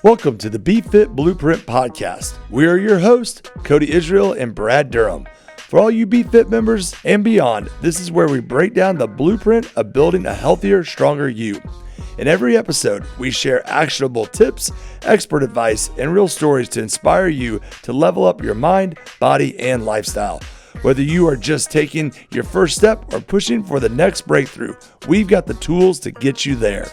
Welcome to the Be Fit Blueprint Podcast. We are your hosts, Cody Israel and Brad Durham. For all you Be Fit members and beyond, this is where we break down the blueprint of building a healthier, stronger you. In every episode, we share actionable tips, expert advice, and real stories to inspire you to level up your mind, body, and lifestyle. Whether you are just taking your first step or pushing for the next breakthrough, we've got the tools to get you there.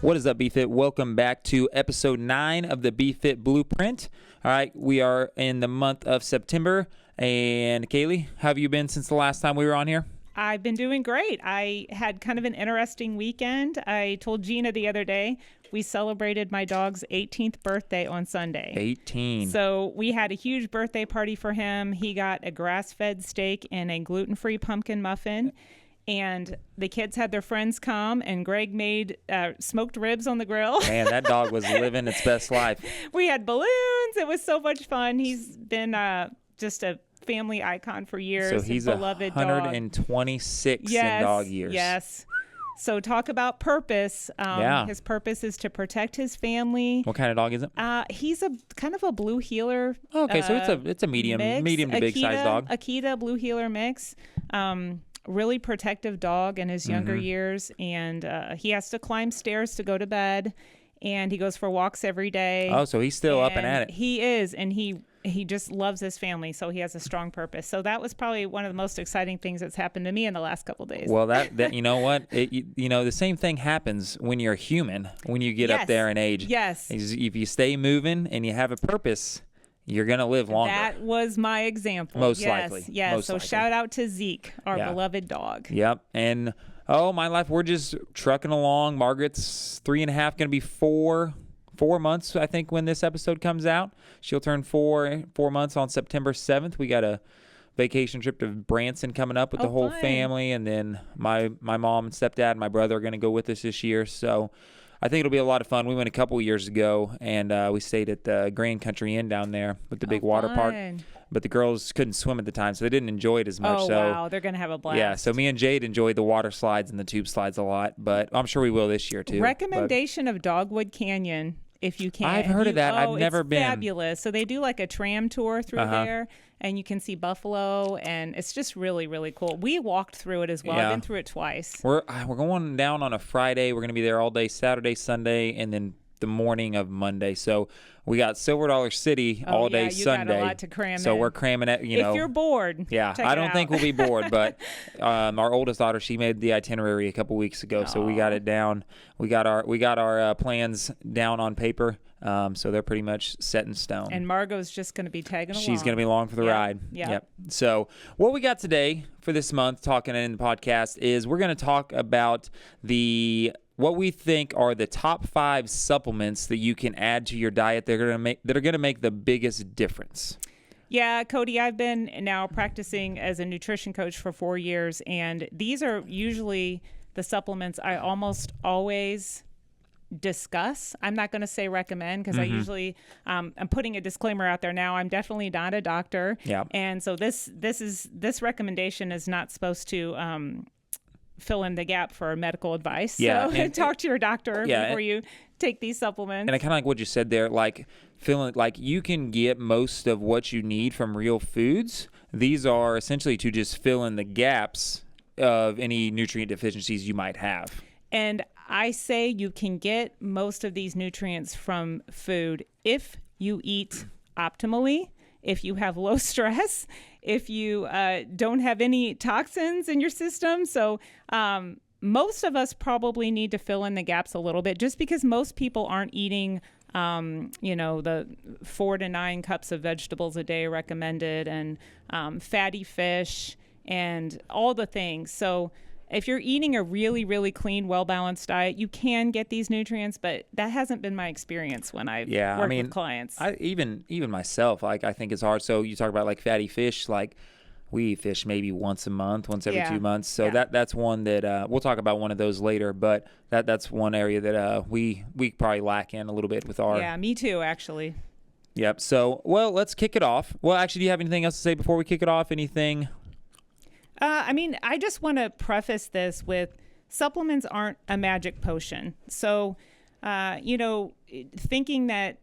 What is up, Be Fit? Welcome back to episode 9 of the Be Fit Blueprint. All right, we are in the month of September. And Kaylee, how have you been since the last time we were on here? I've been doing great. I had kind of an interesting weekend. I told Gina the other day, we celebrated my dog's 18th birthday on Sunday. 18. So we had a huge birthday party for him. He got a grass-fed steak and a gluten-free pumpkin muffin. And the kids had their friends come, and Greg made smoked ribs on the grill. Man, that dog was living its best life. We had balloons. It was so much fun. He's been just a family icon for years. So he's a beloved 126 in dog years. Yes. So talk about purpose. His purpose is to protect his family. What kind of dog is it? He's a kind of a blue heeler. Okay, so it's a medium to big size dog. Akita blue heeler mix. Really protective dog in his younger years, and he has to climb stairs to go to bed, and he goes for walks every day. Oh, so he's still up and at it. He is, and he just loves his family, so he has a strong purpose. So that was probably one of the most exciting things that's happened to me in the last couple of days. Well, that you know what? The same thing happens when you're human, when you get up there in age. Yes. If you stay moving and you have a purpose, you're going to live longer. That was my example. Most likely. Yes. So shout out to Zeke, our beloved dog. Yep. And, my life, we're just trucking along. Margaret's 3.5, going to be 4 months, I think, when this episode comes out. She'll turn 4 months on September 7th. We got a vacation trip to Branson coming up with the whole family. And then my mom and stepdad and my brother are going to go with us this year. So I think it'll be a lot of fun. We went a couple years ago, and we stayed at the Grand Country Inn down there with the big water park. But the girls couldn't swim at the time, so they didn't enjoy it as much. Oh, wow. They're going to have a blast. Yeah, so me and Jade enjoyed the water slides and the tube slides a lot, but I'm sure we will this year too. Recommendation of Dogwood Canyon, if you can. I've heard of that. I've never been. It's fabulous. So they do like a tram tour through there, and you can see buffalo, and it's just really, really cool. We walked through it as well. I've been through it twice. We're going down on a Friday. We're going to be there all day Saturday, Sunday, and then the morning of Monday. So we got Silver Dollar City all day Sunday. Got a lot to cram so in. we're cramming it. If you're bored, I don't think we'll be bored. But our oldest daughter, she made the itinerary a couple weeks ago, so we got it down. We got our plans down on paper. So they're pretty much set in stone. And Margot's just going to be tagging along. She's going to be along for the ride. Yep. So what we got today for this month, talking in the podcast, is we're going to talk about what we think are the top 5 supplements that you can add to your diet that are going to make the biggest difference. Yeah, Cody, I've been now practicing as a nutrition coach for 4 years, and these are usually the supplements I almost always discuss. I'm not going to say recommend, because I usually I'm putting a disclaimer out there now. I'm definitely not a doctor. Yeah. And so this recommendation is not supposed to fill in the gap for medical advice. Yeah. So talk to your doctor before you take these supplements. And I kind of like what you said there, like feeling like you can get most of what you need from real foods. These are essentially to just fill in the gaps of any nutrient deficiencies you might have. And I say you can get most of these nutrients from food if you eat optimally, if you have low stress, if you don't have any toxins in your system. So most of us probably need to fill in the gaps a little bit, just because most people aren't eating the 4 to 9 cups of vegetables a day recommended, and fatty fish and all the things. So if you're eating a really, really clean, well-balanced diet, you can get these nutrients, but that hasn't been my experience when I've worked with clients. Even myself, like, I think it's hard. So you talk about like fatty fish, like we eat fish maybe once a month, once every 2 months. So that's one that we'll talk about one of those later, but that's one area that we probably lack in a little bit with our. Yeah, me too, actually. Yep. So, well, let's kick it off. Well, actually, do you have anything else to say before we kick it off? Anything? I just want to preface this with supplements aren't a magic potion. So thinking that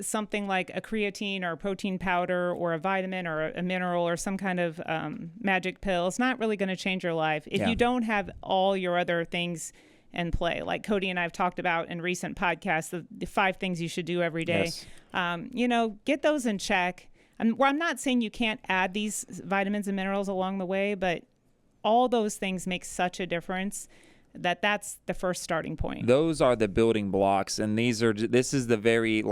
something like a creatine or a protein powder or a vitamin or a mineral or some kind of magic pill is not really going to change your life if you don't have all your other things in play. Like Cody and I have talked about in recent podcasts, the 5 things you should do every day. Yes. Get those in check. I'm not saying you can't add these vitamins and minerals along the way, but all those things make such a difference that's the first starting point. Those are the building blocks, and this is the very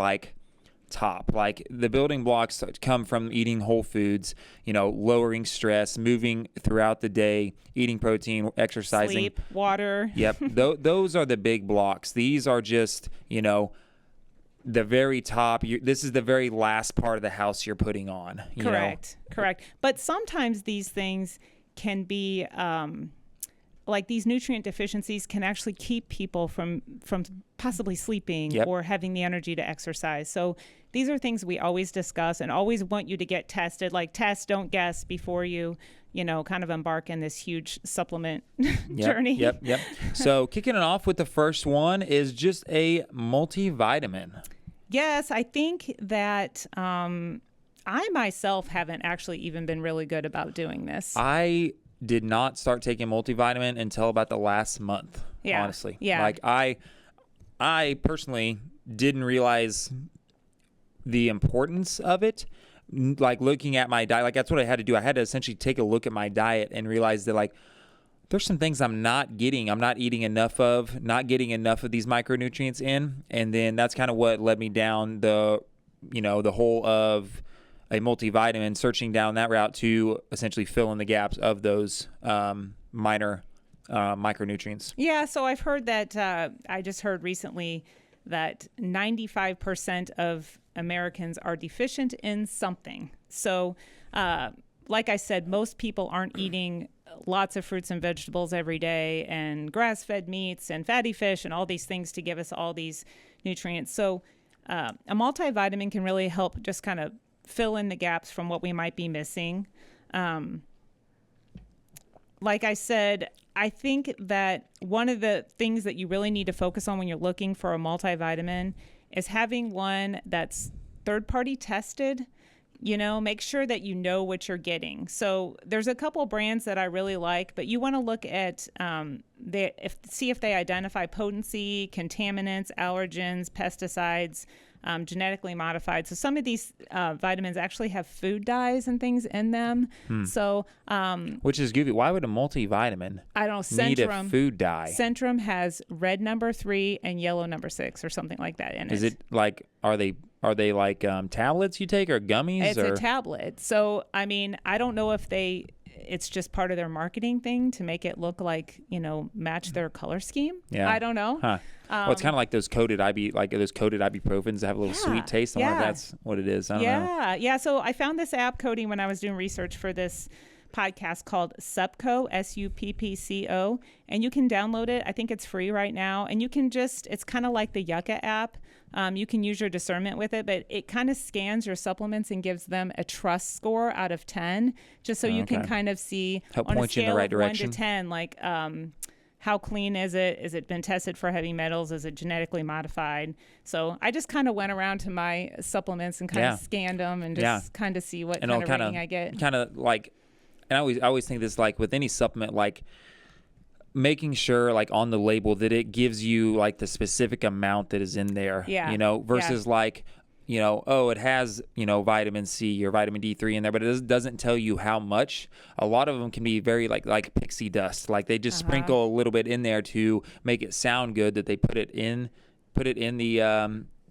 top. Like the building blocks come from eating whole foods, lowering stress, moving throughout the day, eating protein, exercising, sleep, water. Yep. Those are the big blocks. These are just, the very top. This is the very last part of the house you're putting on. Correct. But sometimes these things can be like these nutrient deficiencies can actually keep people from possibly sleeping or having the energy to exercise. So these are things we always discuss and always want you to get tested. Like test, don't guess before you kind of embark in this huge supplement journey. Yep. So kicking it off with the first one is just a multivitamin. Yes, I think that I myself haven't actually even been really good about doing this. I did not start taking multivitamin until about the last month, honestly. Yeah. Like I personally didn't realize the importance of it. Like looking at my diet, like that's what I had to do. I had to essentially take a look at my diet and realize that there's some things I'm not getting. I'm not eating enough of, not getting enough of these micronutrients in. And then that's kind of what led me down the whole of a multivitamin, searching down that route to essentially fill in the gaps of those minor micronutrients. Yeah, so I've heard that, I just heard recently that 95% of Americans are deficient in something. So, like I said, most people aren't eating lots of fruits and vegetables every day and grass-fed meats and fatty fish and all these things to give us all these nutrients. So a multivitamin can really help just kind of fill in the gaps from what we might be missing. Like I said, I think that one of the things that you really need to focus on when you're looking for a multivitamin is having one that's third-party tested. Make sure that you know what you're getting. So there's a couple brands that I really like, but you want to look at see if they identify potency, contaminants, allergens, pesticides, genetically modified. So some of these vitamins actually have food dyes and things in them. So which is goofy. Why would a multivitamin need a food dye? Centrum has red number 3 and yellow number 6 or something like that in it. Is it are they like tablets you take or gummies? It's a tablet. So I don't know if it's just part of their marketing thing to make it look like, match their color scheme. Yeah. I don't know. Huh. Well, it's kind of like those coated ibuprofens that have a little sweet taste. I wonder if that's what it is. I don't know. Yeah. So I found this app, Cody, when I was doing research for this podcast called Suppco, Suppco, and you can download it. I think it's free right now. And you can it's kind of like the Yucca app. You can use your discernment with it, but it kind of scans your supplements and gives them a trust score out of 10, just so you can kind of see help on point a scale you in the right direction. 1 to 10, like how clean is it? Is it been tested for heavy metals? Is it genetically modified? So I just kind of went around to my supplements and kind of scanned them and just kind of see what kind of rating I get. Kind of like, and I always think this, like with any supplement, like making sure like on the label that it gives you like the specific amount that is in there, versus like, it has, vitamin C or vitamin D3 in there, but it doesn't tell you how much. A lot of them can be very like pixie dust. Like they just sprinkle a little bit in there to make it sound good that they put it in the,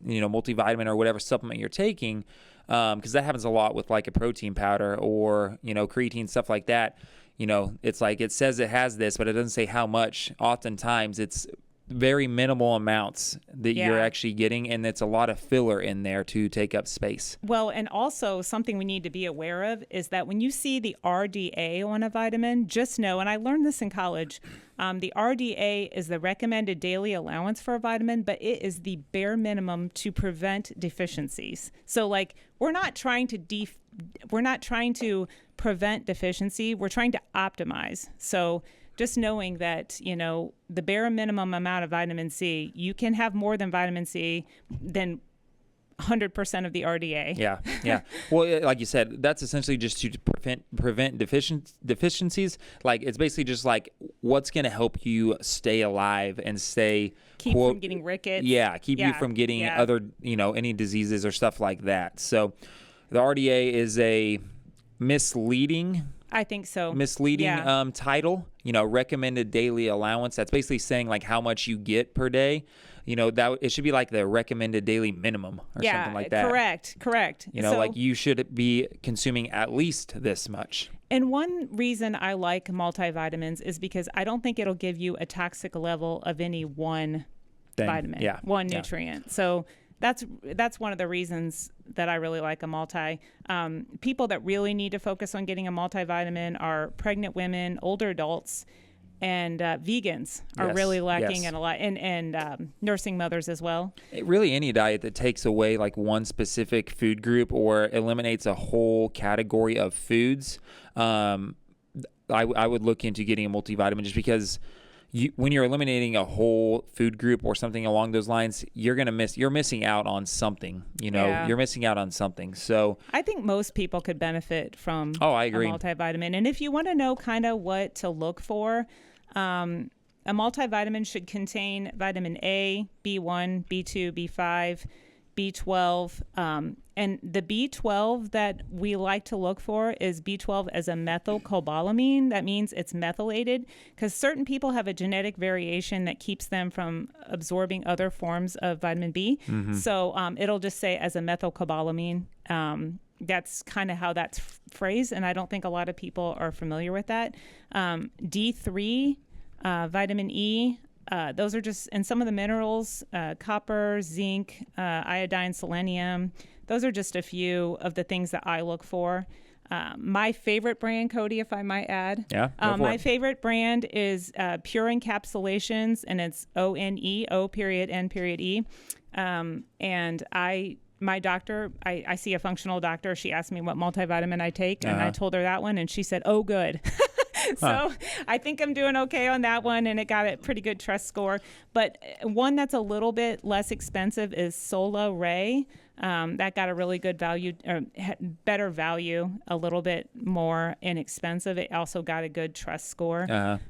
multivitamin or whatever supplement you're taking. Because that happens a lot with like a protein powder or, creatine, stuff like that. It's like it says it has this, but it doesn't say how much. Oftentimes it's very minimal amounts that you're actually getting, and it's a lot of filler in there to take up space. Well, and also something we need to be aware of is that when you see the RDA on a vitamin, just know, and I learned this in college, the RDA is the recommended daily allowance for a vitamin, but it is the bare minimum to prevent deficiencies. So like we're not trying to prevent deficiency, we're trying to optimize. So just knowing that, the bare minimum amount of vitamin C, you can have more than vitamin C than 100% of the RDA. Yeah. Well, like you said, that's essentially just to prevent deficiencies. Like, it's basically just like what's going to help you stay alive and keep from getting rickets. Yeah, keep you from getting other, any diseases or stuff like that. So the RDA is a misleading I think so. Title, recommended daily allowance. That's basically saying like how much you get per day. That it should be like the recommended daily minimum or something like that. Correct. Like you should be consuming at least this much. And one reason I like multivitamins is because I don't think it'll give you a toxic level of any one vitamin, one nutrient. So that's one of the reasons that I really like a multi. People that really need to focus on getting a multivitamin are pregnant women, older adults, and vegans are really lacking in a lot, and nursing mothers as well. Really, any diet that takes away like one specific food group or eliminates a whole category of foods, I would look into getting a multivitamin, just because when you're eliminating a whole food group or something along those lines, you're missing out on something. You're missing out on something. So I think most people could benefit from I agree. A multivitamin. And if you want to know kind of what to look for, a multivitamin should contain vitamin A, B1, B2, B5, B12, and the B12 that we like to look for is B12 as a methylcobalamin. That means it's methylated, because certain people have a genetic variation that keeps them from absorbing other forms of vitamin B. Mm-hmm. So it'll just say as a methylcobalamin. That's kind of how that's phrased, and I don't think a lot of people are familiar with that. D3, vitamin E, those are just, and some of the minerals, copper, zinc, iodine, selenium. Those are just a few of the things that I look for. My favorite brand, Cody, if I might add. Yeah. My favorite brand is Pure Encapsulations, and it's ONE, O.N.E. And my doctor, I see a functional doctor. She asked me what multivitamin I take, and I told her that one, and she said, "Oh, good." So I think I'm doing okay on that one, and it got a pretty good trust score. But one that's a little bit less expensive is Sola Ray. That got a really good value, or better value, a little bit more inexpensive. It also got a good trust score.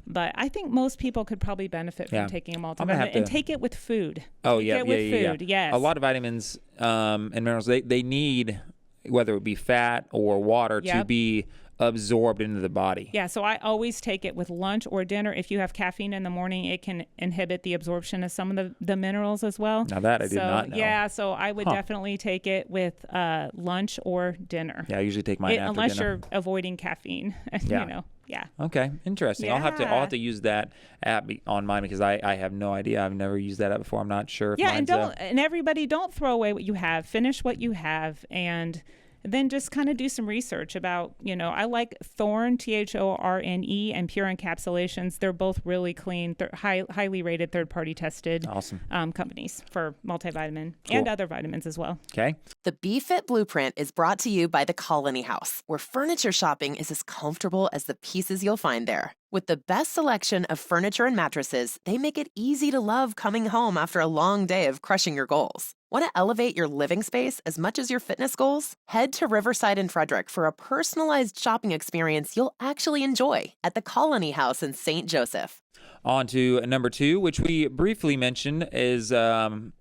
But I think most people could probably benefit from taking a multivitamin, and take it with food. Food. Yes. A lot of vitamins and minerals, they need, whether it be fat or water, to be absorbed into the body. Yeah, so I always take it with lunch or dinner. If you have caffeine in the morning, it can inhibit the absorption of some of the minerals as well. Now that I did not know. Yeah, so I would definitely take it with lunch or dinner. Yeah, I usually take mine after unless dinner. You're avoiding caffeine. Yeah. Okay, interesting. Yeah. I'll have to use that app on mine, because I have no idea. I've never used that app before. I'm not sure if mine's and everybody, don't throw away what you have. Finish what you have, and then just kind of do some research about, I like Thorne, THORNE, and Pure Encapsulations. They're both really clean, highly rated, third-party tested companies for multivitamin and other vitamins as well. Okay. The BeFit Blueprint is brought to you by the Colony House, where furniture shopping is as comfortable as the pieces you'll find there. With the best selection of furniture and mattresses, they make it easy to love coming home after a long day of crushing your goals. Want to elevate your living space as much as your fitness goals? Head to Riverside and Frederick for a personalized shopping experience you'll actually enjoy at the Colony House in St. Joseph. On to number 2, which we briefly mentioned, is in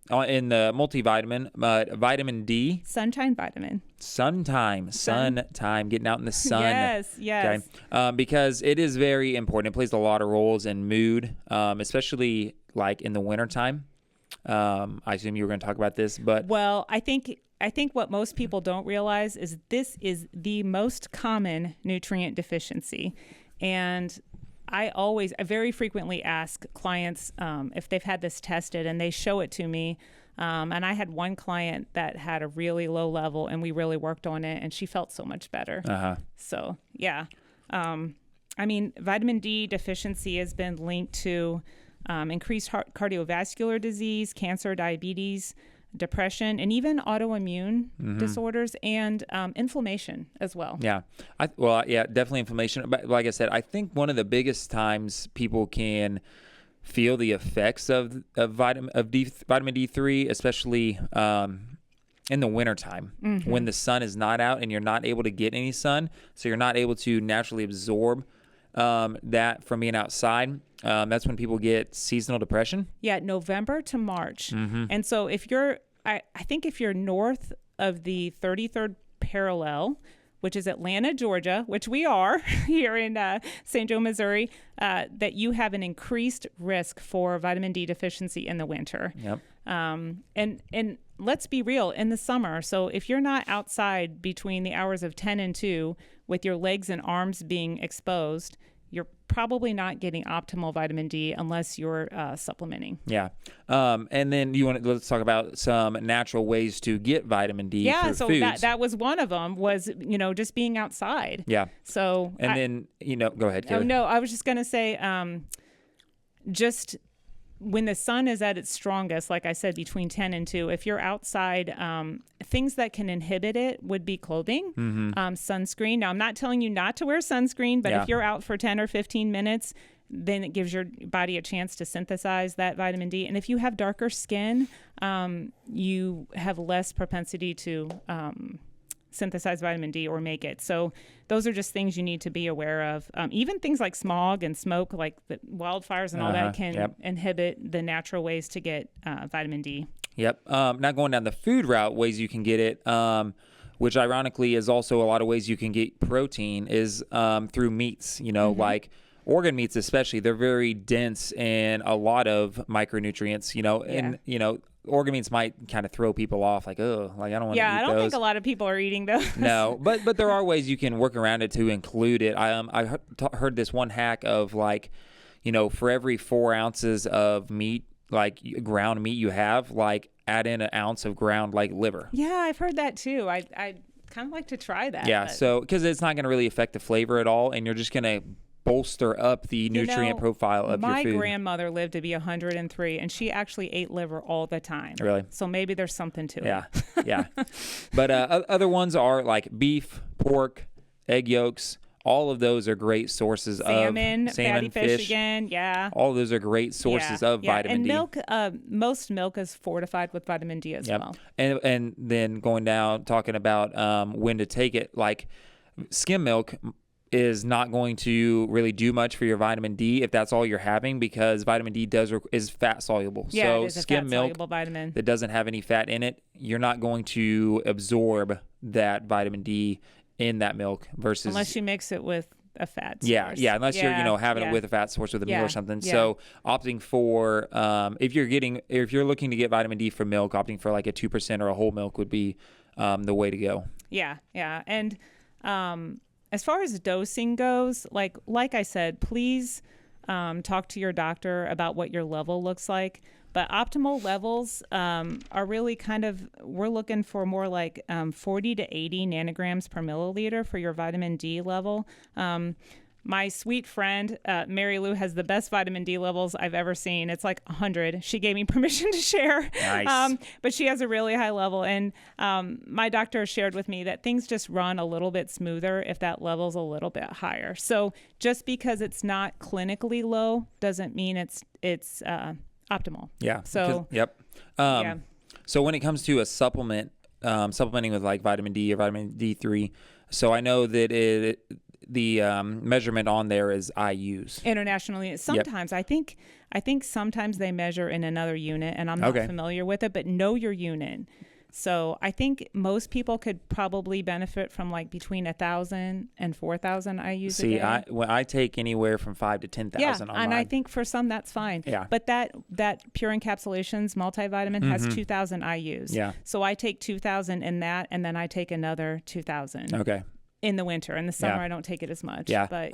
the multivitamin, vitamin D. Sunshine vitamin. Sun time, getting out in the sun. Yes. Okay? Because it is very important. It plays a lot of roles in mood, especially like in the wintertime. I assume you were going to talk about this, but... Well, I think what most people don't realize is this is the most common nutrient deficiency. And I very frequently ask clients if they've had this tested, and they show it to me. And I had one client that had a really low level, and we really worked on it, and she felt so much better. So, yeah. Vitamin D deficiency has been linked to increased cardiovascular disease, cancer, diabetes, depression, and even autoimmune disorders and inflammation as well. Yeah. Definitely inflammation. But like I said, I think one of the biggest times people can feel the effects of vitamin D3, especially in the wintertime when the sun is not out and you're not able to get any sun, so you're not able to naturally absorb that from being outside. That's when people get seasonal depression. Yeah, November to March. And so if you're, I think if you're north of the 33rd parallel, which is Atlanta, Georgia, which we are here in St. Joe, Missouri, that you have an increased risk for vitamin D deficiency in the winter. Yep. And let's be real, in the summer, so if you're not outside between the hours of 10 and 2 with your legs and arms being exposed, you're probably not getting optimal vitamin D unless you're supplementing. Yeah. And then let's talk about some natural ways to get vitamin D through so foods. that was one of them, was, just being outside. Yeah. So then, go ahead, Kayla. Oh, no, I was just going to say, just when the sun is at its strongest, like I said, between 10 and 2, if you're outside, things that can inhibit it would be clothing, sunscreen. Now, I'm not telling you not to wear sunscreen, but if you're out for 10 or 15 minutes, then it gives your body a chance to synthesize that vitamin D. And if you have darker skin, you have less propensity to synthesize vitamin D or make it. So those are just things you need to be aware of. Even things like smog and smoke, like the wildfires and all that, can inhibit the natural ways to get vitamin D. Yep. Now going down the food route, ways you can get it, which ironically is also a lot of ways you can get protein, is through meats, like organ meats especially. They're very dense in a lot of micronutrients, and, organ meats might kind of throw people off, like, oh, like I don't want to eat those. Yeah, I don't think a lot of people are eating those. No, but there are ways you can work around it to include it. I heard this one hack of, like, for every 4 ounces of meat, like ground meat you have, like add in an ounce of ground, like liver. Yeah, I've heard that too. I kind of like to try that. Yeah, so because it's not going to really affect the flavor at all, and you're just going to bolster up the nutrient profile of your food. My grandmother lived to be 103, and she actually ate liver all the time. Really? So maybe there's something to it. Yeah. But other ones are like beef, pork, egg yolks. All of those are great sources of salmon, fatty fish again. Yeah. All of those are great sources of vitamin D. And milk, most milk is fortified with vitamin D as well. And then going down, talking about when to take it, like skim milk is not going to really do much for your vitamin D if that's all you're having, because vitamin D is fat soluble. Yeah, so it is a skim fat milk soluble vitamin that doesn't have any fat in it, you're not going to absorb that vitamin D in that milk versus unless you mix it with a fat source. Yeah, unless you're having it with a fat source with a meal or something. So opting for if you're looking to get vitamin D from milk, opting for like a 2% or a whole milk would be the way to go. Yeah. And as far as dosing goes, like I said, please talk to your doctor about what your level looks like. But optimal levels are really we're looking for more like 40 to 80 nanograms per milliliter for your vitamin D level. My sweet friend, Mary Lou, has the best vitamin D levels I've ever seen. It's like 100. She gave me permission to share. Nice. But she has a really high level. And my doctor shared with me that things just run a little bit smoother if that level's a little bit higher. So just because it's not clinically low doesn't mean it's optimal. Yeah. So, So when it comes to a supplement, supplementing with like vitamin D or vitamin D3, so I know that the measurement on there is IUs. Internationally, sometimes I think sometimes they measure in another unit, and I'm not familiar with it, but know your unit. So I think most people could probably benefit from like between 1,000 and 4,000 IUs. See, I take anywhere from 5 to 10,000 on and mine. I think for some that's fine. Yeah. But that Pure Encapsulations multivitamin has 2,000 IUs. Yeah. So I take 2,000 in that, and then I take another 2,000. Okay. In the winter. In the summer, I don't take it as much. Yeah. But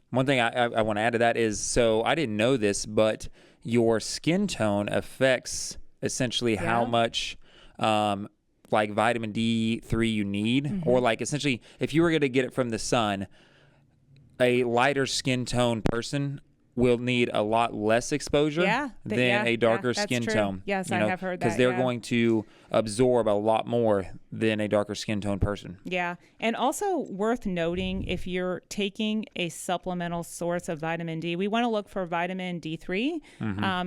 one thing I want to add to that is, so I didn't know this, but your skin tone affects essentially how much like vitamin D3 you need, or like essentially if you were going to get it from the sun, a lighter skin tone person will need a lot less exposure than a darker skin tone. Yes, I have heard that. Because they're going to absorb a lot more than a darker skin tone person. Yeah. And also worth noting, if you're taking a supplemental source of vitamin D, we want to look for vitamin D3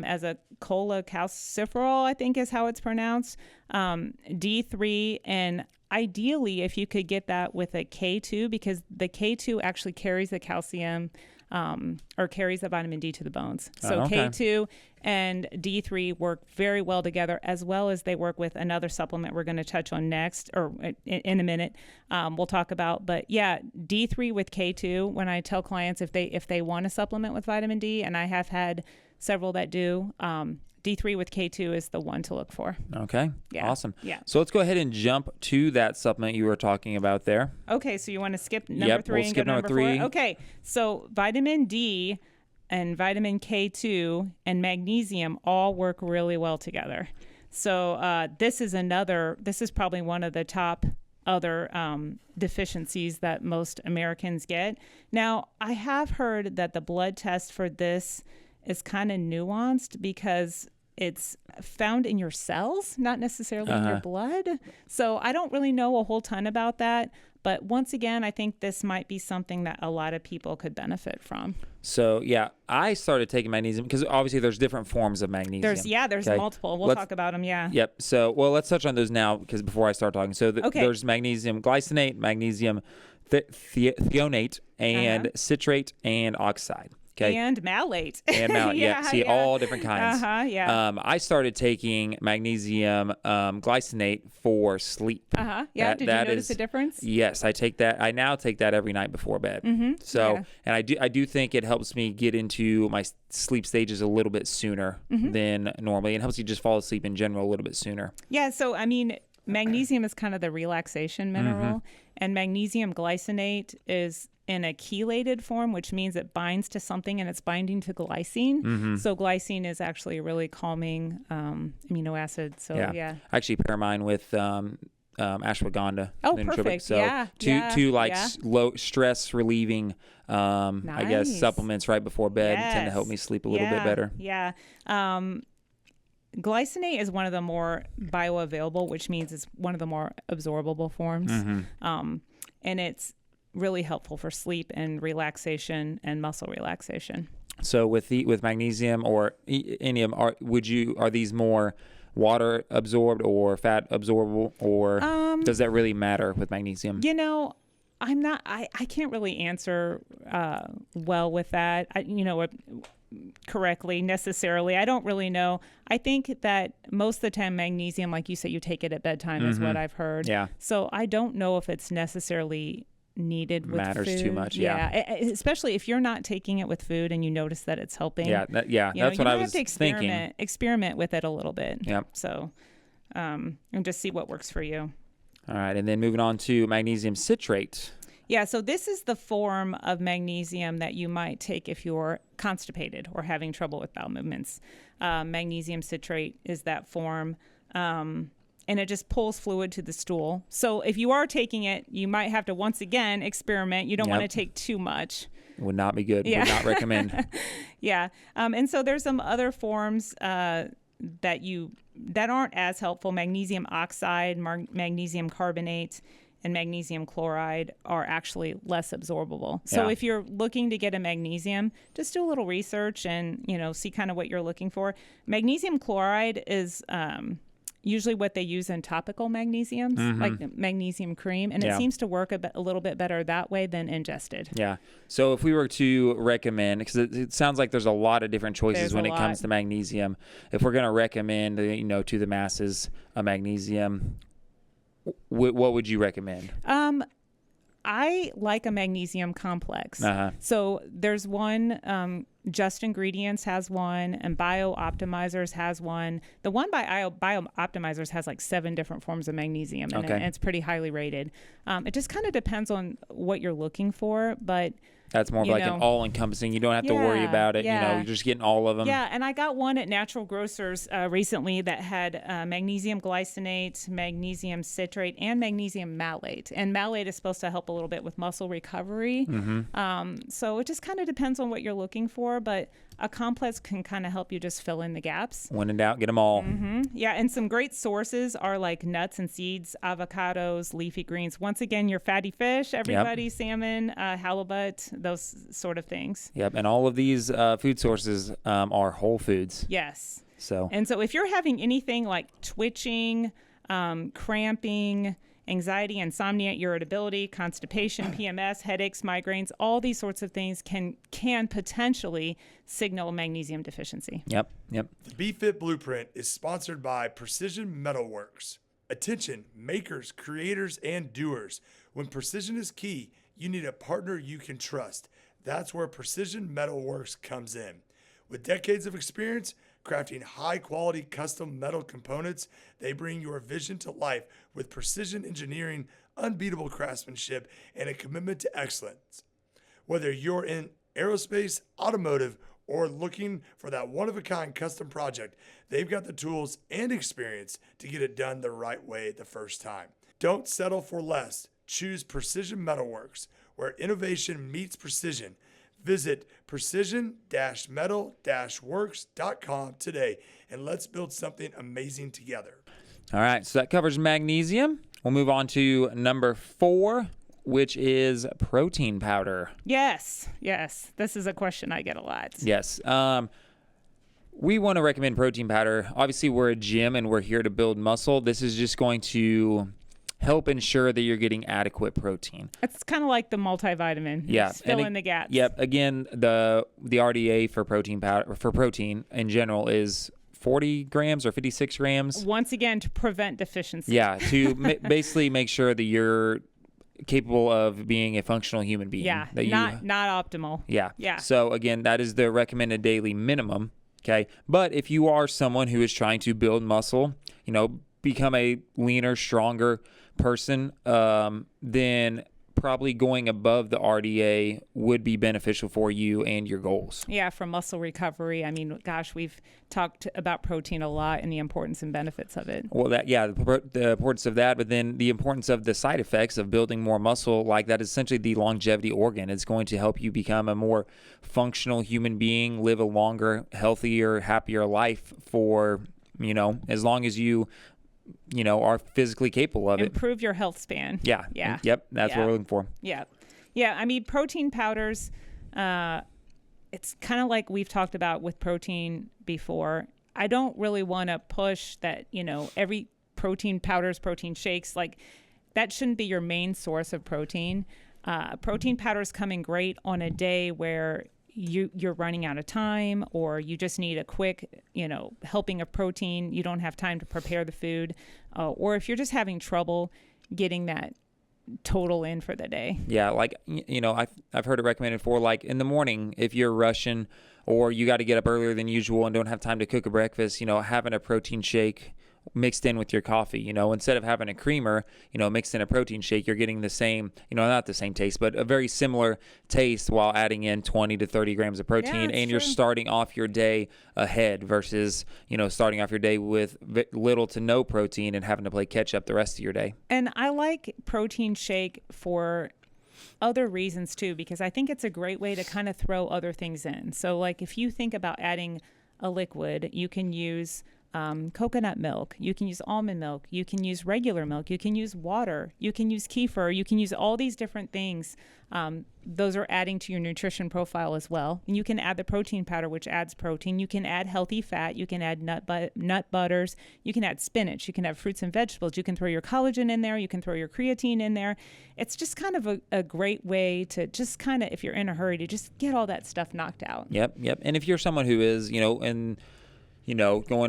as a cholecalciferol, I think is how it's pronounced. D3, and ideally if you could get that with a K2, because the K2 actually carries the calcium or carries the vitamin D to the bones. So K2 and D3 work very well together, as well as they work with another supplement we're going to touch on next, or in a minute, we'll talk about. But yeah, D3 with K2, when I tell clients if they want to supplement with vitamin D, and I have had several that do, D3 with K2 is the one to look for. Okay. Yeah. Awesome. Yeah. So let's go ahead and jump to that supplement you were talking about there. Okay. So you want to skip number 3 we'll and skip go number number 3. 4? Okay. So vitamin D and vitamin K2 and magnesium all work really well together. So this is probably one of the top other deficiencies that most Americans get. Now, I have heard that the blood test for this is kind of nuanced because it's found in your cells, not necessarily in your blood. So I don't really know a whole ton about that. But once again, I think this might be something that a lot of people could benefit from. So, yeah, I started taking magnesium because obviously there's different forms of magnesium. There's multiple. We'll talk about them, Yep. So, well, let's touch on those now because before I start talking. So there's magnesium glycinate, magnesium thionate, and citrate and oxide. Okay. And malate. And malate, all different kinds. I started taking magnesium glycinate for sleep. Did you notice a difference? Yes, I take that. I now take that every night before bed. And I do think it helps me get into my sleep stages a little bit sooner than normally, and helps you just fall asleep in general a little bit sooner. Yeah, so I mean, magnesium is kind of the relaxation mineral, and magnesium glycinate is in a chelated form, which means it binds to something and it's binding to glycine. So glycine is actually a really calming amino acid. So I actually pair mine with ashwagandha. Oh, perfect. So two low stress relieving, I guess, supplements right before bed tend to help me sleep a little bit better. Yeah. Glycinate is one of the more bioavailable, which means it's one of the more absorbable forms. And it's really helpful for sleep and relaxation and muscle relaxation. So with magnesium or any of them, are these more water absorbed or fat absorbable, or does that really matter with magnesium? You know, I can't really answer well with that. Correctly necessarily. I don't really know. I think that most of the time magnesium, like you said, you take it at bedtime is what I've heard. Yeah. So I don't know if it's necessarily needed with matters food. Too much. Especially if you're not taking it with food and you notice that it's helping. That's what I was thinking. Experiment with it a little bit. Yep. So and just see what works for you. All right, and then moving on to magnesium citrate. Yeah, so this is the form of magnesium that you might take if you're constipated or having trouble with bowel movements. Magnesium citrate is that form, and it just pulls fluid to the stool. So if you are taking it, you might have to once again experiment. You don't want to take too much. Would not be good. Would not recommend. And so there's some other forms that aren't as helpful. Magnesium oxide, magnesium carbonate, and magnesium chloride are actually less absorbable. So if you're looking to get a magnesium, just do a little research and, see kind of what you're looking for. Magnesium chloride is usually what they use in topical magnesiums, like magnesium cream, and it seems to work a little bit better that way than ingested. Yeah. So if we were to recommend, because it sounds like there's a lot of different choices when it comes to magnesium, if we're going to recommend, to the masses a magnesium, what would you recommend? I like a magnesium complex. So there's one, Just Ingredients has one, and BioOptimizers has one. The one by BioOptimizers has like 7 different forms of magnesium in it, and it's pretty highly rated. It just kind of depends on what you're looking for, but that's more of like an all-encompassing. You don't have to worry about it. You're just getting all of them. Yeah, and I got one at Natural Grocers recently that had magnesium glycinate, magnesium citrate, and magnesium malate. And malate is supposed to help a little bit with muscle recovery. So it just kind of depends on what you're looking for. before, but a complex can kind of help you just fill in the gaps. When in doubt, get them all. Yeah, and some great sources are like nuts and seeds, avocados, leafy greens. Once again, your fatty fish, everybody, salmon, halibut, those sort of things. Yep, and all of these food sources are whole foods. Yes. So if you're having anything like twitching, cramping, anxiety, insomnia, irritability, constipation, PMS, headaches, migraines, all these sorts of things can potentially signal a magnesium deficiency. Yep. The Be Fit Blueprint is sponsored by Precision Metalworks. Attention, makers, creators, and doers. When precision is key, you need a partner you can trust. That's where Precision Metalworks comes in. With decades of experience crafting high-quality custom metal components, they bring your vision to life with precision engineering, unbeatable craftsmanship, and a commitment to excellence. Whether you're in aerospace, automotive, or looking for that one-of-a-kind custom project, they've got the tools and experience to get it done the right way the first time. Don't settle for less. Choose Precision Metalworks, where innovation meets precision. Visit precision-metal-works.com today, and let's build something amazing together. All right, so that covers magnesium. We'll move on to number 4, which is protein powder. Yes. This is a question I get a lot. Yes. We want to recommend protein powder. Obviously, we're a gym and we're here to build muscle. This is just going to help ensure that you're getting adequate protein. It's kind of like the multivitamin. Yeah. Just fill in the gaps. Yep. Again, the RDA for protein powder, for protein in general, is 40 grams or 56 grams. Once again, to prevent deficiency. Yeah, to basically make sure that you're capable of being a functional human being. Yeah, that not optimal. Yeah. So again, that is the recommended daily minimum. Okay. But if you are someone who is trying to build muscle, become a leaner, stronger person, then probably going above the RDA would be beneficial for you and your goals. Yeah, for muscle recovery. I mean, gosh, we've talked about protein a lot and the importance and benefits of it. Well, the importance of that, but then the importance of the side effects of building more muscle, like that is essentially the longevity organ. It's going to help you become a more functional human being, live a longer, healthier, happier life for, as long as you are physically capable of it. Improve your health span. Yeah. Yep. That's what we're looking for. Yeah. I mean, protein powders, it's kind of like we've talked about with protein before. I don't really want to push that, every protein powders, protein shakes, like that shouldn't be your main source of protein. Protein powders come in great on a day where you're running out of time, or you just need a quick, helping of protein. You don't have time to prepare the food, or if you're just having trouble getting that total in for the day. Yeah, like I've heard it recommended for like in the morning if you're rushing or you got to get up earlier than usual and don't have time to cook a breakfast. Having a protein shake mixed in with your coffee, instead of having a creamer, mixed in a protein shake, you're getting the same, not the same taste, but a very similar taste while adding in 20 to 30 grams of protein. And you're starting off your day ahead versus, starting off your day with little to no protein and having to play catch up the rest of your day. And I like protein shake for other reasons too, because I think it's a great way to kind of throw other things in. So like if you think about adding a liquid, you can use coconut milk, you can use almond milk, you can use regular milk, you can use water, you can use kefir, you can use all these different things. Those are adding to your nutrition profile as well. And you can add the protein powder, which adds protein. You can add healthy fat. You can add nut butters. You can add spinach. You can add fruits and vegetables. You can throw your collagen in there. You can throw your creatine in there. It's just kind of a great way to just kind of, if you're in a hurry, to just get all that stuff knocked out. Yep. And if you're someone who is, going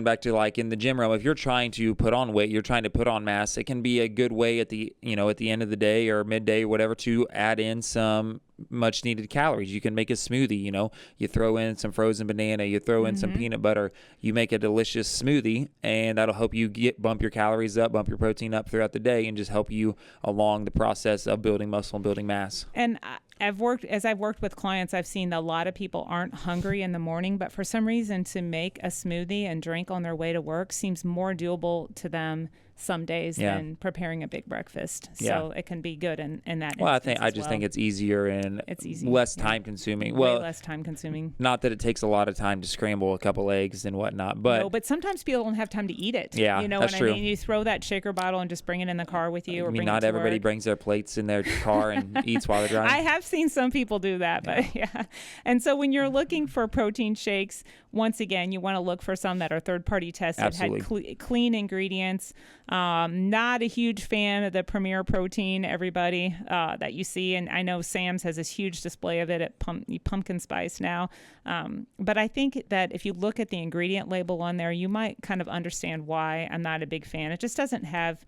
back to like in the gym realm, if you're trying to put on weight, you're trying to put on mass, it can be a good way at the end of the day or midday or whatever to add in some much needed calories. You can make a smoothie, you throw in some frozen banana, you throw in some peanut butter, you make a delicious smoothie, and that'll help you bump your calories up, bump your protein up throughout the day, and just help you along the process of building muscle and building mass. And I've worked with clients, I've seen a lot of people aren't hungry in the morning, but for some reason to make a smoothie and drink on their way to work seems more doable to them some days than preparing a big breakfast. So it can be good in that. Well, I just think it's easier and it's easy. less time consuming. Way Well, less time consuming. not that it takes a lot of time to scramble a couple eggs and whatnot, but No, but sometimes people don't have time to eat it. Yeah, you know that's what true. I mean? You throw that shaker bottle and just bring it in the car with you, or I mean, bring it not to everybody work. brings their plates in their car and eats while they're driving. I have seen some people do that, but yeah. And so when you're looking for protein shakes, once again, you want to look for some that are third-party tested, Absolutely. had clean ingredients. Not a huge fan of the Premier Protein, everybody, that you see. And I know Sam's has this huge display of it at Pumpkin Spice now. But I think that if you look at the ingredient label on there, you might kind of understand why I'm not a big fan. It just doesn't have...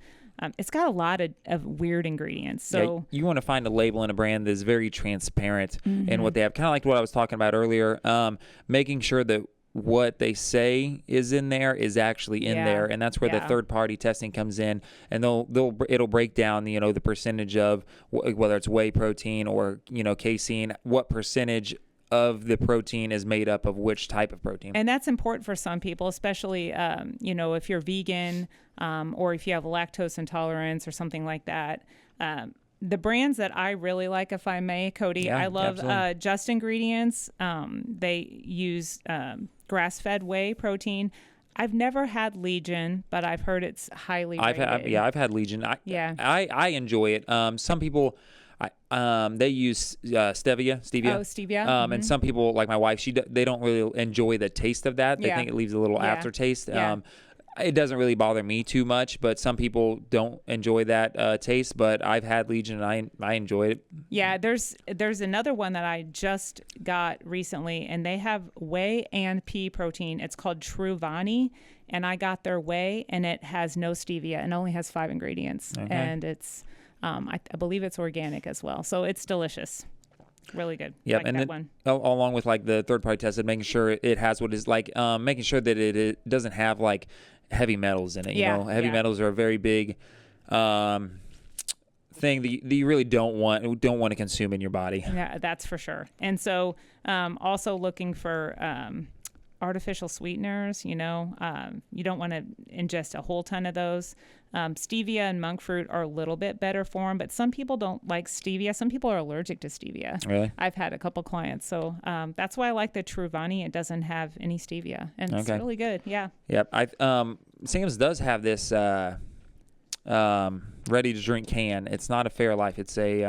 it's got a lot of weird ingredients. So you want to find a label in a brand that's very transparent in what they have. Kind of like what I was talking about earlier, making sure that what they say is in there is actually in there, and that's where the third-party testing comes in, and it'll break down the percentage of whether it's whey protein or casein, what percentage of the protein is made up of which type of protein. And that's important for some people, especially, if you're vegan or if you have lactose intolerance or something like that. The brands that I really like, if I may, Cody, I love Just Ingredients. They use grass-fed whey protein. I've never had Legion, but I've heard it's highly rated. I've had Legion. I enjoy it. Some people... they use stevia. Oh, stevia. And some people, like my wife, they don't really enjoy the taste of that. They think it leaves a little aftertaste. Yeah. It doesn't really bother me too much, but some people don't enjoy that taste. But I've had Legion and I enjoyed it. Yeah, there's another one that I just got recently, and they have whey and pea protein. It's called Truvani, and I got their whey, and it has no stevia and only has 5 ingredients, and it's I believe it's organic as well, so it's delicious. Really good. Yep, like and that then one. Along with like the third party tested, making sure it has what is like, making sure that it doesn't have like heavy metals in it. Heavy metals are a very big thing that you really don't want to consume in your body. Yeah, that's for sure. And so, also looking for artificial sweeteners. You don't want to ingest a whole ton of those. Stevia and monk fruit are a little bit better for them, but some people don't like stevia. Some people are allergic to stevia. Really? I've had a couple clients, so that's why I like the Truvani. It doesn't have any stevia, and it's really good. Yeah. Yep. Sam's does have this ready to drink can. It's not a Fairlife. It's a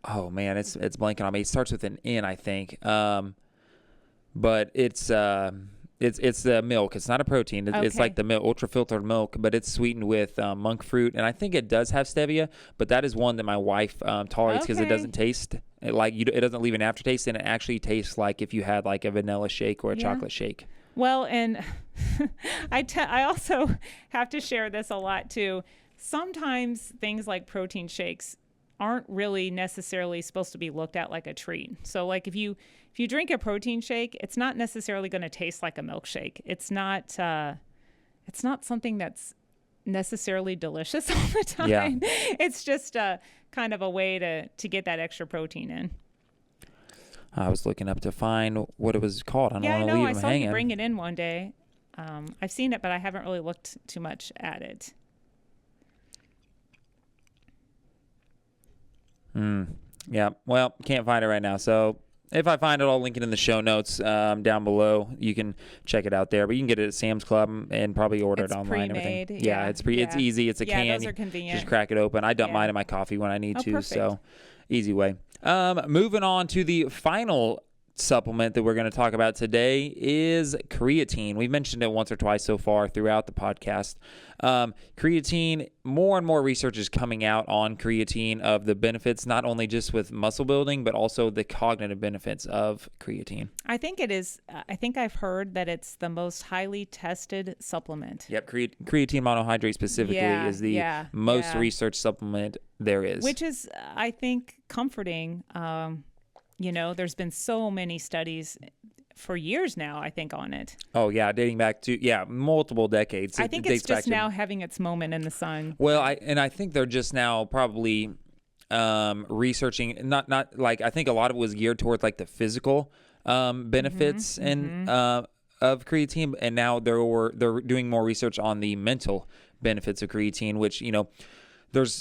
oh man, it's blanking on me. It starts with an N, I think. But it's the milk. It's not a protein. It's like the milk, ultra filtered milk, but it's sweetened with monk fruit, and I think it does have stevia. But that is one that my wife tolerates because it doesn't taste it doesn't leave an aftertaste, and it actually tastes like if you had like a vanilla shake or a chocolate shake. Well, and I also have to share this a lot too. Sometimes things like protein shakes aren't really necessarily supposed to be looked at like a treat. So like if you drink a protein shake, it's not necessarily going to taste like a milkshake. It's not something that's necessarily delicious all the time. Yeah. It's just kind of a way to get that extra protein in. I was looking up to find what it was called. I don't want to leave them hanging. I saw you bring it in one day. I've seen it, but I haven't really looked too much at it. Yeah. Well, can't find it right now. So if I find it, I'll link it in the show notes down below. You can check it out there. But you can get it at Sam's Club and probably order it online. Pre-made, everything. Yeah, it's easy. It's a can. Yeah, those are convenient. Just crack it open. I dump mine in my coffee when I need to. Perfect. So easy way. Moving on to the final supplement that we're going to talk about today is creatine. We've mentioned it once or twice so far throughout the podcast. Creatine, more and more research is coming out on creatine of the benefits, not only just with muscle building, but also the cognitive benefits of creatine. I think it is. I think I've heard that it's the most highly tested supplement. Yep. Creatine monohydrate specifically is the most researched supplement there is. Which is, I think, comforting. There's been so many studies for years now, I think, on it. Oh, yeah, dating back to, multiple decades. I think it's just now having its moment in the sun. Well, I think they're just now probably researching, not like, I think a lot of it was geared towards like the physical benefits of creatine, and now they're doing more research on the mental benefits of creatine, which, there's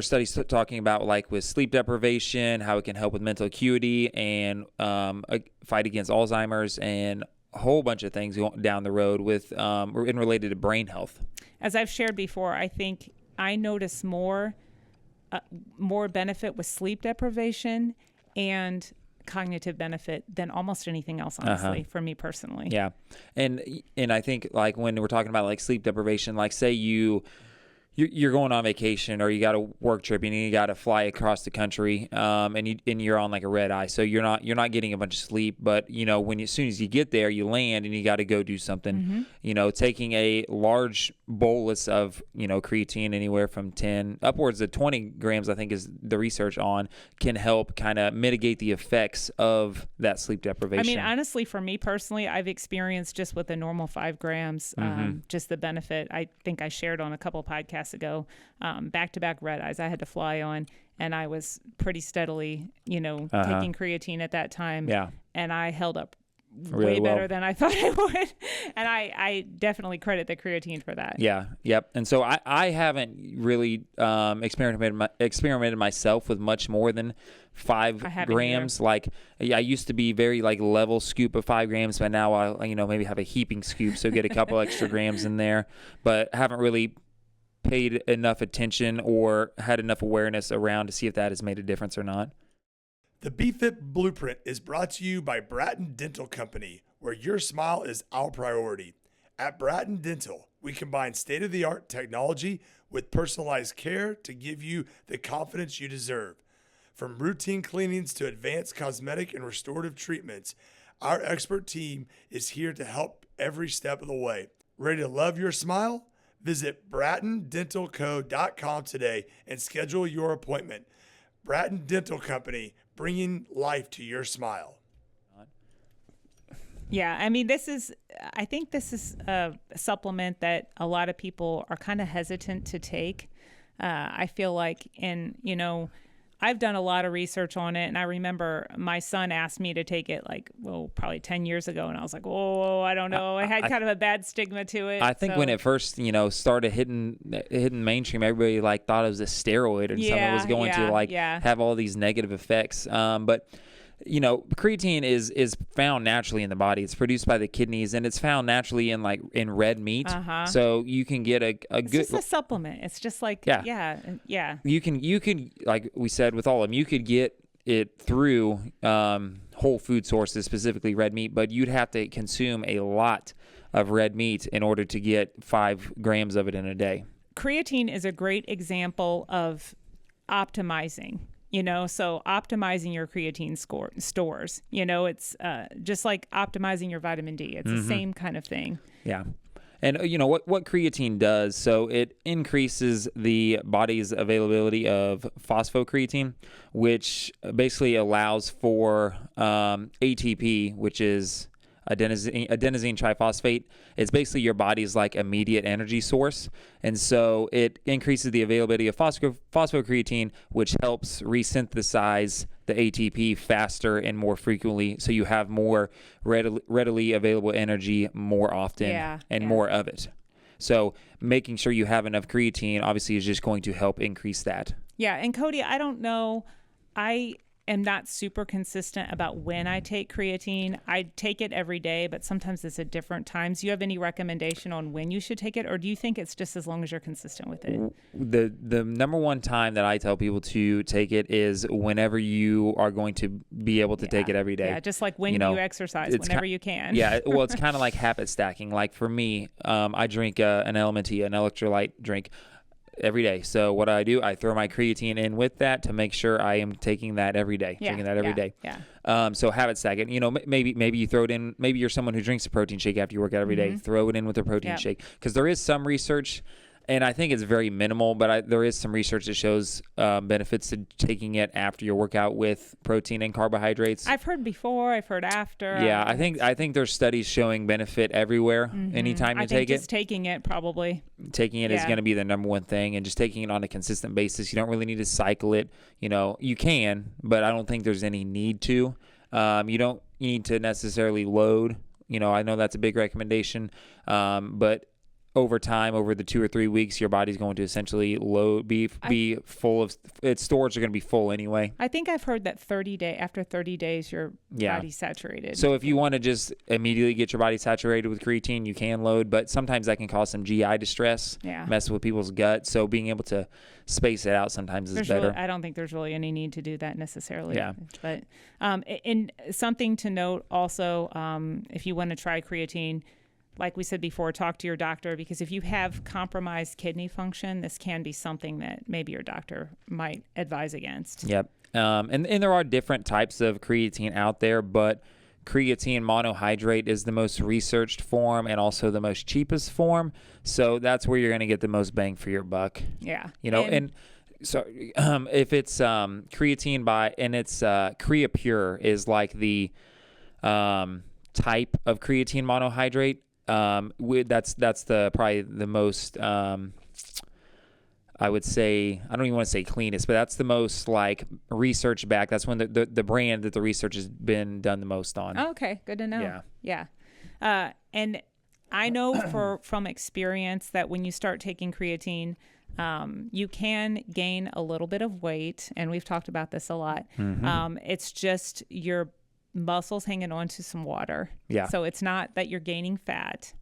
studies talking about, like, with sleep deprivation, how it can help with mental acuity and fight against Alzheimer's and a whole bunch of things down the road with and related to brain health. As I've shared before, I think I notice more benefit with sleep deprivation and cognitive benefit than almost anything else, honestly, for me personally. Yeah. And I think, like, when we're talking about, like, sleep deprivation, like, say you're going on vacation or you got a work trip and you got to fly across the country, and you're on, like, a red eye, so you're not getting a bunch of sleep. But as soon as you get there, you land and you got to go do something. Taking a large bolus of creatine, anywhere from 10 upwards of 20 grams, I think is the research on, can help kind of mitigate the effects of that sleep deprivation. I mean, honestly, for me personally, I've experienced just with the normal 5 grams, just the benefit. I think I shared on a couple of podcasts ago, back-to-back red eyes I had to fly on, and I was pretty steadily, taking creatine at that time. Yeah. And I held up really way well. better than I thought I would. And I definitely credit the creatine for that. Yeah. Yep. And so I haven't really experimented myself with much more than 5 grams. Like, I used to be very, like, level scoop of 5 grams, but now I maybe have a heaping scoop, so get a couple extra grams in there, but haven't really paid enough attention or had enough awareness around to see if that has made a difference or not. The BeFit Blueprint is brought to you by Branson Dental Company, where your smile is our priority. At Branson Dental, we combine state-of-the-art technology with personalized care to give you the confidence you deserve. From routine cleanings to advanced cosmetic and restorative treatments, our expert team is here to help every step of the way. Ready to love your smile? Visit BrattonDentalCo.com today and schedule your appointment. Branson Dental Company, bringing life to your smile. Yeah, I mean, I think this is a supplement that a lot of people are kind of hesitant to take. I feel like, I've done a lot of research on it, and I remember my son asked me to take it probably 10 years ago, and I was like, oh, I don't know. I had kind of a bad stigma to it. I think when it first, started hitting mainstream, everybody thought it was a steroid or something that was going to have all these negative effects. But creatine is found naturally in the body. It's produced by the kidneys, and it's found naturally in red meat. So you can get a good. It's just a supplement. It's just yeah. You can, like we said with all of them, you could get it through whole food sources, specifically red meat, but you'd have to consume a lot of red meat in order to get 5 grams of it in a day. Creatine is a great example of optimizing. So optimizing your creatine stores, it's just like optimizing your vitamin D. It's the same kind of thing. Yeah. And what creatine does, so it increases the body's availability of phosphocreatine, which basically allows for ATP, which is adenosine triphosphate. It's basically your body's immediate energy source. And so it increases the availability of phosphocreatine, which helps resynthesize the ATP faster and more frequently, so you have more readily available energy more often more of it. So making sure you have enough creatine obviously is just going to help increase that. Yeah, and Cody, I don't know. I am not super consistent about when I take creatine. I take it every day, but sometimes it's at different times. Do you have any recommendation on when you should take it, or do you think it's just as long as you're consistent with it? The number one time that I tell people to take it is whenever you are going to be able to take it every day. Yeah, just like when you exercise, whenever you can. Yeah, well, it's kind of like habit stacking. Like for me, I drink an LMNT, an electrolyte drink, every day. So what do, I throw my creatine in with that to make sure I am taking that every day, drinking that every day. Yeah. So habit stack it. Maybe you throw it in. Maybe you're someone who drinks a protein shake after you work out every day. Throw it in with a protein shake, because there is some research, and I think it's very minimal, but there is some research that shows benefits to taking it after your workout with protein and carbohydrates. I've heard before. I've heard after. Yeah, I think there's studies showing benefit everywhere. Anytime you take it, just taking it probably. Taking it is going to be the number one thing, and just taking it on a consistent basis. You don't really need to cycle it. You can, but I don't think there's any need to. You don't need to necessarily load I know that's a big recommendation, but over time, over the 2 or 3 weeks, your body's going to essentially be full of its storage are going to be full anyway. I think I've heard that after 30 days, your body's saturated. So if you want to just immediately get your body saturated with creatine, you can load, but sometimes that can cause some GI distress, mess with people's gut. So being able to space it out sometimes is better. I don't think there's really any need to do that necessarily. Yeah. But and something to note also, if you want to try creatine, like we said before, talk to your doctor, because if you have compromised kidney function, this can be something that maybe your doctor might advise against. Yep. And there are different types of creatine out there, but creatine monohydrate is the most researched form and also the most cheapest form. So that's where you're going to get the most bang for your buck. Yeah. And so if it's creatine and it's CreaPure is like the type of creatine monohydrate. That's probably the most I would say, I don't even want to say cleanest, but that's the most like research back. That's when the brand that the research has been done the most on. Oh, okay, good to know. Yeah. And I know from experience that when you start taking creatine, you can gain a little bit of weight, and we've talked about this a lot. Mm-hmm. It's just your muscles hanging on to some water. Yeah. So it's not that you're gaining fat.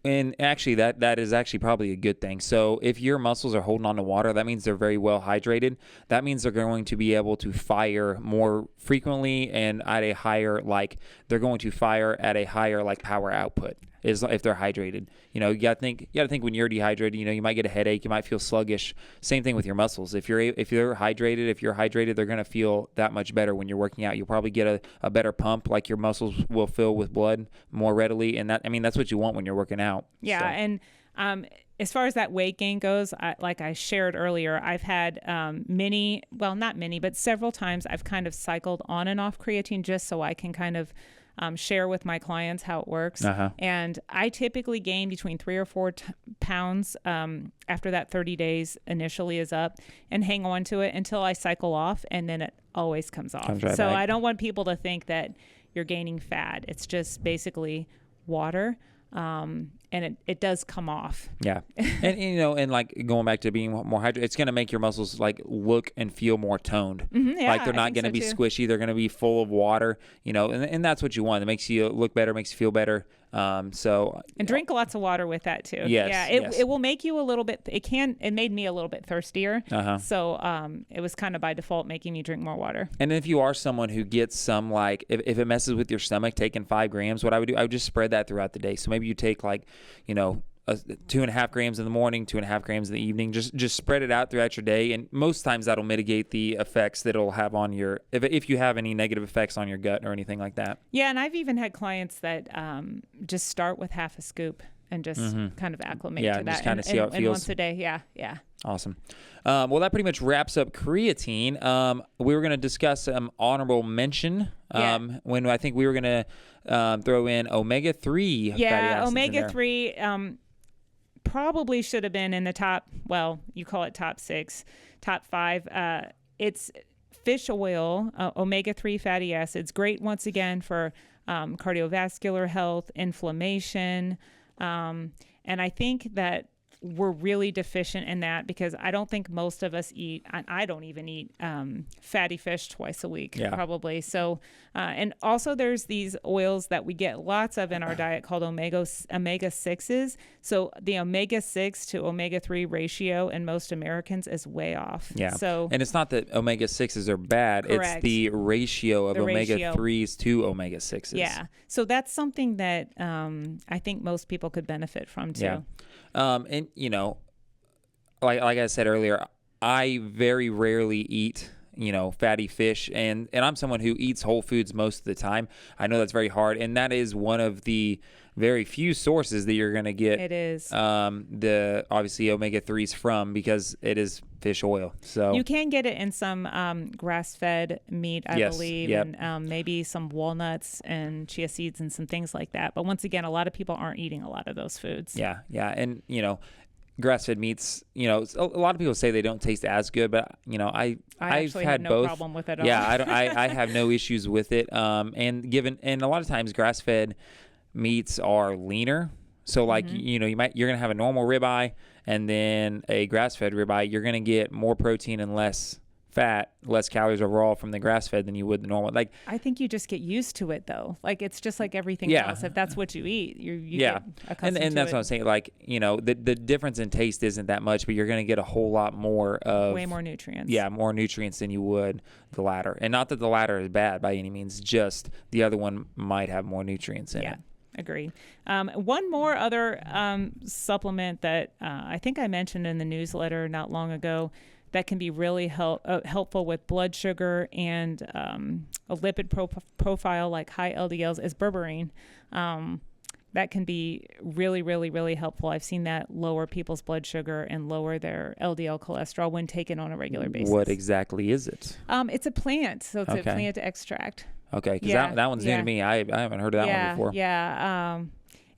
And actually, that is actually probably a good thing. So if your muscles are holding on to water, that means they're very well hydrated. That means they're going to be able to fire more frequently and at a higher, power output. Is if they're hydrated. You gotta think when you're dehydrated, you might get a headache, you might feel sluggish. Same thing with your muscles. If you're hydrated, they're gonna feel that much better when you're working out. You'll probably get a better pump, like your muscles will fill with blood more readily, and that's what you want when you're working out. Yeah, so. And as far as that weight gain goes, like I shared earlier, I've had not many, but several times I've kind of cycled on and off creatine just so I can kind of share with my clients how it works. Uh-huh. And I typically gain between 3 or 4 pounds after that 30 days initially is up, and hang on to it until I cycle off, and then it always comes off. Right so back. I don't want people to think that you're gaining fat. It's just basically water. And it does come off. Yeah. and like going back to being more hydrated, it's going to make your muscles like look and feel more toned. Mm-hmm, yeah, like they're not going to be squishy. They're going to be full of water, and that's what you want. It makes you look better, makes you feel better. And drink lots of water with that too. Yes. Yeah. It will make you a little bit, it made me a little bit thirstier. Uh-huh. So, it was kind of by default making me drink more water. And if you are someone who gets some, like, if it messes with your stomach, taking 5 grams, what I would do, I would just spread that throughout the day. So maybe you take 2.5 grams in the morning, 2.5 grams in the evening. Just spread it out throughout your day, and most times that'll mitigate the effects that it'll have on your if you have any negative effects on your gut or anything like that. Yeah, and I've even had clients that just start with half a scoop and just kind of acclimate to that. Just kind of see how it feels. And once a day, yeah. Awesome. Well, that pretty much wraps up creatine. We were going to discuss honorable mention when I think we were going to throw in omega-3 fatty acids. Omega-3 probably should have been in the top, well, you call it top 6, top 5. It's fish oil, omega-3 fatty acids, great once again for cardiovascular health, inflammation. And I think that we're really deficient in that, because I don't think most of us eat, and I don't even eat fatty fish twice a week, probably. So, and also there's these oils that we get lots of in our diet called omega-6s. So the omega-6 to omega-3 ratio in most Americans is way off. Yeah. So, and it's not that omega-6s are bad. Correct. It's the ratio of omega-3s to omega-6s. Yeah. So that's something that I think most people could benefit from too. Yeah. And like I said earlier, I very rarely eat, fatty fish, and I'm someone who eats whole foods most of the time. I know that's very hard, and that is one of the very few sources that you're going to get. It is. The obviously omega-3s from, because it is fish oil. So you can get it in some grass-fed meat, I believe, and maybe some walnuts and chia seeds and some things like that. But once again, a lot of people aren't eating a lot of those foods. Yeah, and grass-fed meats, a lot of people say they don't taste as good, but I've actually had have no both. problem with it at all. Yeah, I have no issues with it. And a lot of times grass-fed meats are leaner. So like, you're going to have a normal ribeye and then a grass-fed ribeye. You're going to get more protein and less fat, less calories overall from the grass-fed than you would the normal. Like, I think you just get used to it though. Like it's just like everything else. If that's what you eat, you get accustomed and to that's it. what I'm saying. Like, the difference in taste isn't that much, but you're going to get a whole lot more of way more nutrients. Yeah, more nutrients than you would the latter. And not that the latter is bad by any means, just the other one might have more nutrients in it. Agreed. One more other supplement that I think I mentioned in the newsletter not long ago that can be really helpful with blood sugar and a lipid profile like high LDLs is berberine. That can be really, really, really helpful. I've seen that lower people's blood sugar and lower their LDL cholesterol when taken on a regular basis. What exactly is it? It's a plant, so it's a plant extract. Okay, because that one's new to me. I haven't heard of that one before. Yeah.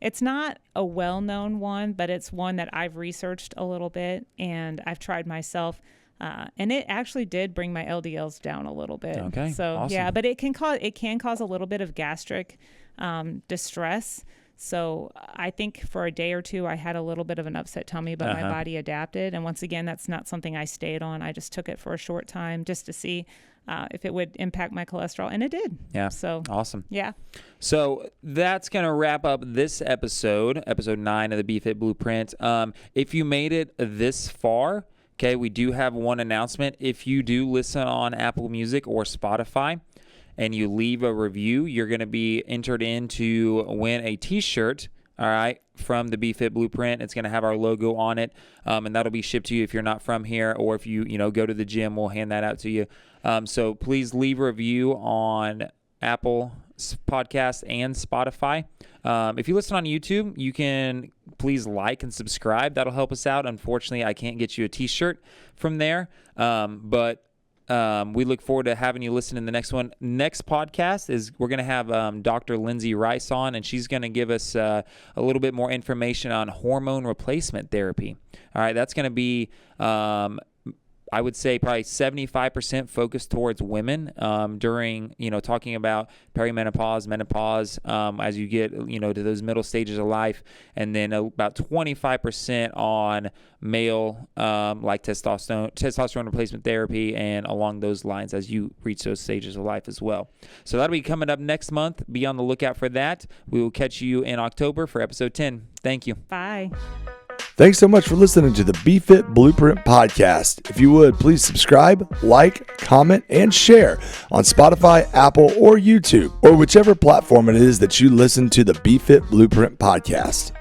It's not a well-known one, but it's one that I've researched a little bit and I've tried myself. And it actually did bring my LDLs down a little bit. Okay. So awesome. but it can cause a little bit of gastric distress. So I think for a day or two, I had a little bit of an upset tummy, but my body adapted. And once again, that's not something I stayed on. I just took it for a short time just to see if it would impact my cholesterol. And it did. Yeah. So awesome. Yeah. So that's going to wrap up this episode 9 of the BeFit Blueprint. If you made it this far, okay, we do have one announcement. If you do listen on Apple Music or Spotify and you leave a review, you're going to be entered in to win a T-shirt, all right, from the BeFit Blueprint. It's going to have our logo on it, and that'll be shipped to you if you're not from here, or if you go to the gym, we'll hand that out to you. So please leave a review on Apple Podcasts and Spotify. If you listen on YouTube, you can please like and subscribe. That'll help us out. Unfortunately, I can't get you a T-shirt from there, but we look forward to having you listen in the next one. Next podcast is we're going to have Dr. Lindsay Rice on, and she's going to give us a little bit more information on hormone replacement therapy. All right, that's going to be I would say probably 75% focused towards women during, talking about perimenopause, menopause, as you get, to those middle stages of life. And then about 25% on male, like testosterone replacement therapy and along those lines as you reach those stages of life as well. So that'll be coming up next month. Be on the lookout for that. We will catch you in October for episode 10. Thank you. Bye. Thanks so much for listening to the BeFit Blueprint podcast. If you would, please subscribe, like, comment, and share on Spotify, Apple, or YouTube, or whichever platform it is that you listen to the BeFit Blueprint podcast.